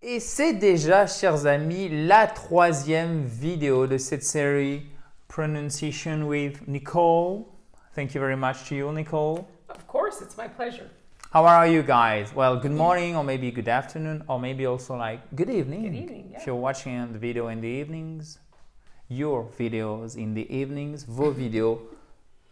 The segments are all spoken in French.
Et c'est déjà, chers amis, la 3e vidéo de cette série Pronunciation with Nicole. Thank you very much to you, Nicole. Of course, it's my pleasure. How are you guys? Well, good morning, or maybe good afternoon, or maybe also like good evening. Good evening, yeah. If you're watching the video in the evenings, your videos in the evenings, vos vidéos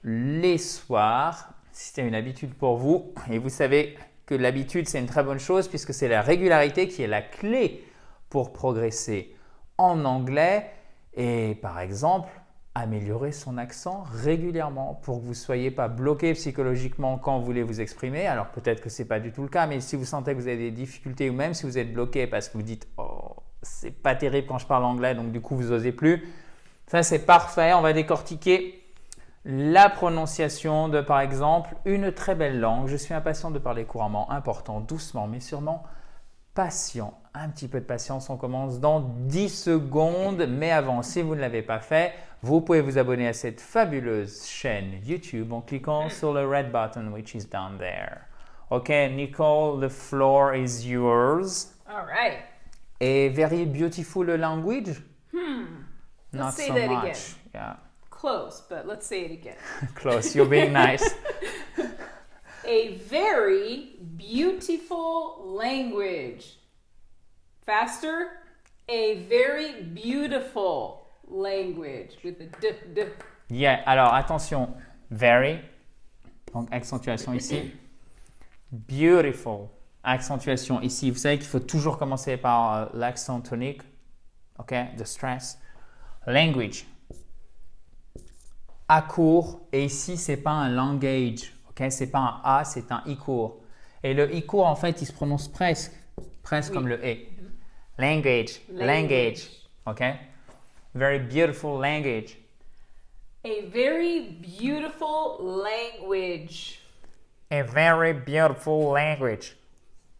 les soirs. C'était une habitude pour vous. Et vous savez que l'habitude, c'est une très bonne chose puisque c'est la régularité qui est la clé pour progresser en anglais et par exemple, améliorer son accent régulièrement pour que vous ne soyez pas bloqué psychologiquement quand vous voulez vous exprimer. Alors peut-être que ce n'est pas du tout le cas, mais si vous sentez que vous avez des difficultés ou même si vous êtes bloqué parce que vous dites « Oh, c'est pas terrible quand je parle anglais, donc du coup vous n'osez plus », ça c'est parfait. On va décortiquer la prononciation de, par exemple, une très belle langue. Je suis impatient de parler couramment, important, doucement, mais sûrement patient. Un petit peu de patience, on commence dans 10 secondes. Mais avant, si vous ne l'avez pas fait, vous pouvez vous abonner à cette fabuleuse chaîne YouTube en cliquant sur le red button which is down there. Ok, Nicole, the floor is yours. All right. A very beautiful language? Not Let's say so that much. again. Yeah. Close, but let's say it again. Close, you're being nice. A very beautiful language. Faster. A very beautiful language with a d. Yeah, alors attention, very, donc accentuation ici. Beautiful, accentuation ici. Vous savez qu'il faut toujours commencer par l'accent tonique, ok, the stress. Language, A court, et ici, c'est pas un language, ok, c'est pas un A, c'est un I court. Et le I court, en fait, il se prononce presque Oui. comme le E. Language, ok. Very beautiful language. A very beautiful language. A very beautiful language.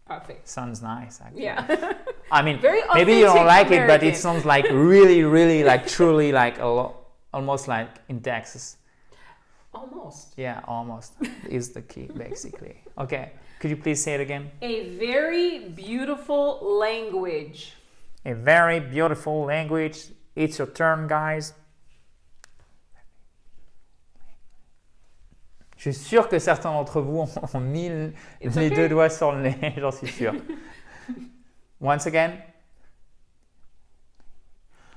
Perfect. Sounds nice, actually. Yeah. I mean, Very maybe you don't authentic like it, but it American. sounds like really, really, like truly, like almost like in Texas. Almost. Yeah, almost is the key, basically. Okay, could you please say it again? A very beautiful language. A very beautiful language. It's your turn, guys. Je suis sûr que certains d'entre vous ont mis It's les okay. deux doigts sur le nez, j'en suis sûr. Once again.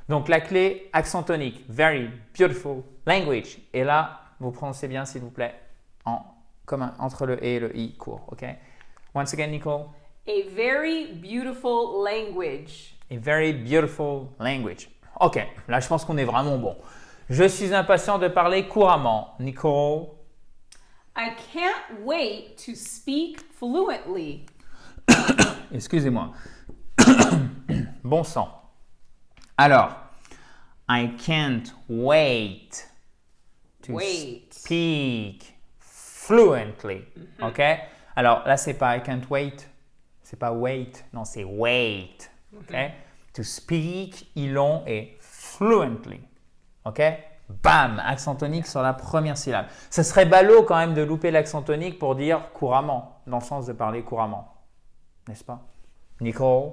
Donc la clé, accent tonique, very beautiful language. Et là, vous prononcez bien, s'il vous plaît, entre le E et le I court. Ok? Once again, Nicole. A very beautiful language. A very beautiful language. Ok, là je pense qu'on est vraiment bon. Je suis impatient de parler couramment. Nicole. I can't wait to speak fluently. Excusez-moi. Bon sang. Alors, I can't wait to speak fluently. Ok? Alors là, c'est pas I can't wait. C'est pas wait. Non, c'est wait. Ok? To speak, long et fluently. Ok? Bam! Accent tonique sur la première syllabe. Ça serait ballot quand même de louper l'accent tonique pour dire couramment, dans le sens de parler couramment. N'est-ce pas? Nicole?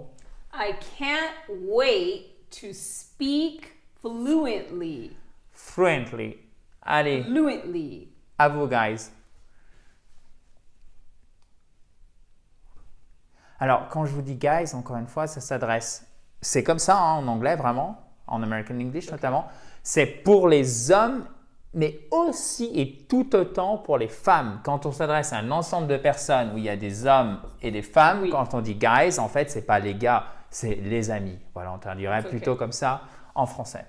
I can't wait to speak fluently. Fluently. Allez, Fluently. à vous, guys. Alors, quand je vous dis guys, encore une fois, ça s'adresse. C'est comme ça hein, en anglais, vraiment, en American English notamment. C'est pour les hommes, mais aussi et tout autant pour les femmes. Quand on s'adresse à un ensemble de personnes où il y a des hommes et des femmes, Oui. quand on dit guys, en fait, c'est pas les gars, c'est les amis. Voilà, on traduirait C'est plutôt ok. comme ça en français.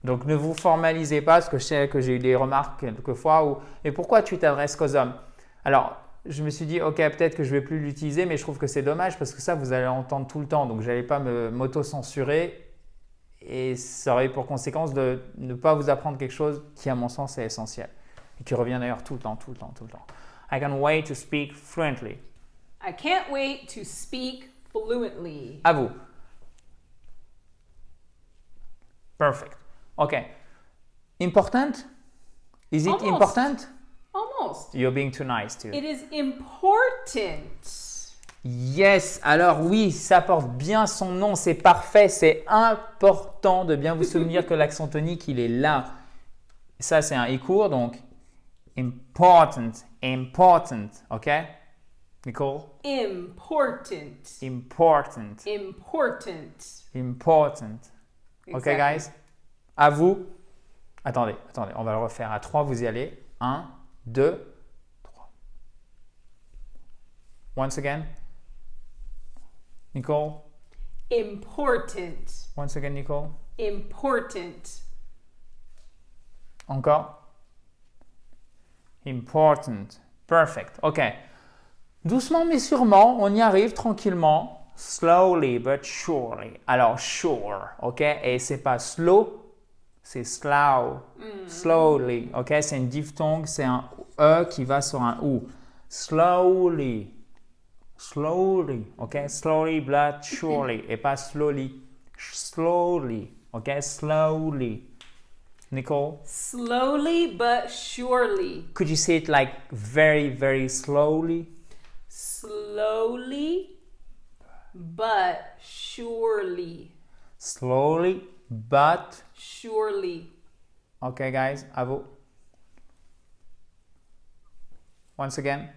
Donc, ne vous formalisez pas, parce que je sais que j'ai eu des remarques quelquefois où « Mais pourquoi tu t'adresses qu'aux hommes ?» Alors, je me suis dit « Ok, peut-être que je vais plus l'utiliser, mais je trouve que c'est dommage parce que ça, vous allez l'entendre tout le temps. Donc, je n'allais pas m'auto-censurer et ça aurait eu pour conséquence de ne pas vous apprendre quelque chose qui, à mon sens, est essentiel et qui revient d'ailleurs tout le temps. I can't wait to speak fluently. I can't wait to speak fluently. À vous. Perfect. Ok. Important? Is it Almost. important? Almost. You're being too nice too. It is important. Yes, alors oui, ça porte bien son nom, c'est parfait, c'est important de bien vous souvenir que l'accent tonique, il est là. Ça, c'est un I court, donc important, important, ok? Nicole? Important. Important, Important. important. Ok, Exactly. guys? À vous. Attendez, on va le refaire à 3, vous y allez. 1, 2, 3. Once again. Nicole? Important. Once again, Nicole? Important. Encore? Important. Perfect. OK. Doucement mais sûrement, on y arrive tranquillement. Slowly but surely. Alors, sure. OK? Et c'est pas slow, c'est slow. Slowly. OK? C'est une diphtongue, c'est un E qui va sur un OU. Slowly. Slowly. OK? Slowly but surely. Et pas slowly. Slowly. OK? Slowly. Nicole? Slowly but surely. Could you say it like very, very slowly? Slowly but surely. Slowly, but. Surely. Okay, guys, à vous. Once again.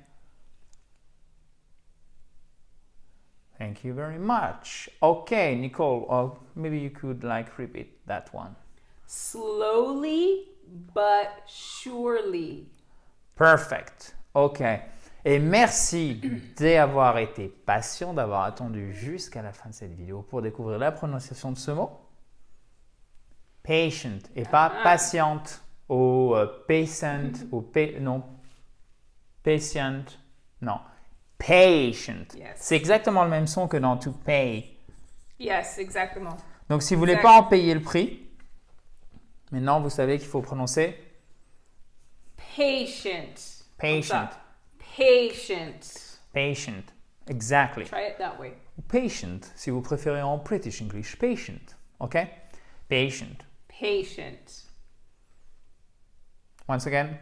Thank you very much. Okay, Nicole, maybe you could like repeat that one. Slowly but surely. Perfect. OK. Et merci d'avoir été patient, d'avoir attendu jusqu'à la fin de cette vidéo pour découvrir la prononciation de ce mot. Patient et pas patiente ou patient ou non. Patient, non. Patient. Yes. C'est exactement le même son que dans to pay. Yes, exactement. Donc si vous voulez pas en payer le prix, maintenant vous savez qu'il faut prononcer Patient. patient. Patient. Patient. Exactly. Try it that way. Patient, si vous préférez en British English. Patient. OK? Patient. Patient. Once again.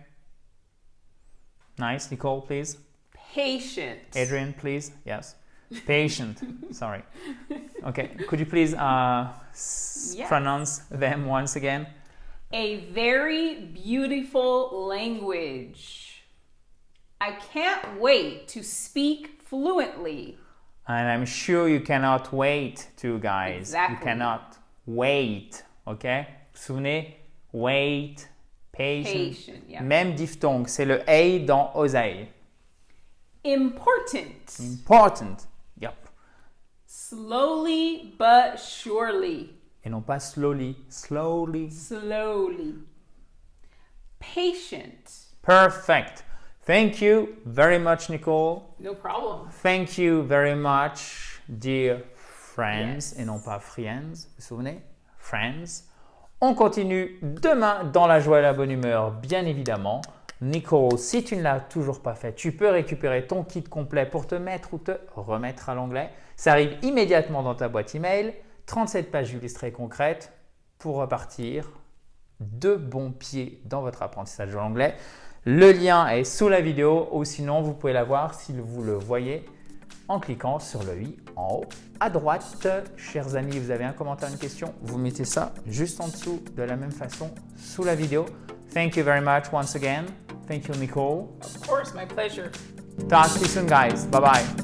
Nice. Nicole, please. Patient. Adrian, please. Yes. Patient. Sorry. Okay. Could you please Yes. pronounce them once again? A very beautiful language. I can't wait to speak fluently. And I'm sure you cannot wait to, guys. Exactly. You cannot wait. OK? Vous vous souvenez? Wait. Patient. Patient, yeah. Même diphtongue. C'est le A dans oseille. Important. Important. Yep. Slowly but surely. Et non pas slowly. Slowly. Slowly. Patient. Perfect. Thank you very much, Nicole. No problem. Thank you very much, dear friends, Yes. et non pas friends. Vous vous souvenez? Friends. On continue demain dans la joie et la bonne humeur, bien évidemment. Nicole, si tu ne l'as toujours pas fait, tu peux récupérer ton kit complet pour te mettre ou te remettre à l'anglais. Ça arrive immédiatement dans ta boîte email. 37 pages illustrées concrètes pour repartir de bons pieds dans votre apprentissage de l'anglais. Le lien est sous la vidéo ou sinon vous pouvez la voir si vous le voyez en cliquant sur le i en haut à droite. Chers amis, vous avez un commentaire, une question, vous mettez ça juste en dessous de la même façon sous la vidéo. Thank you very much once again. Thank you, Nicole. Of course, my pleasure. Talk to you soon, guys. Bye bye.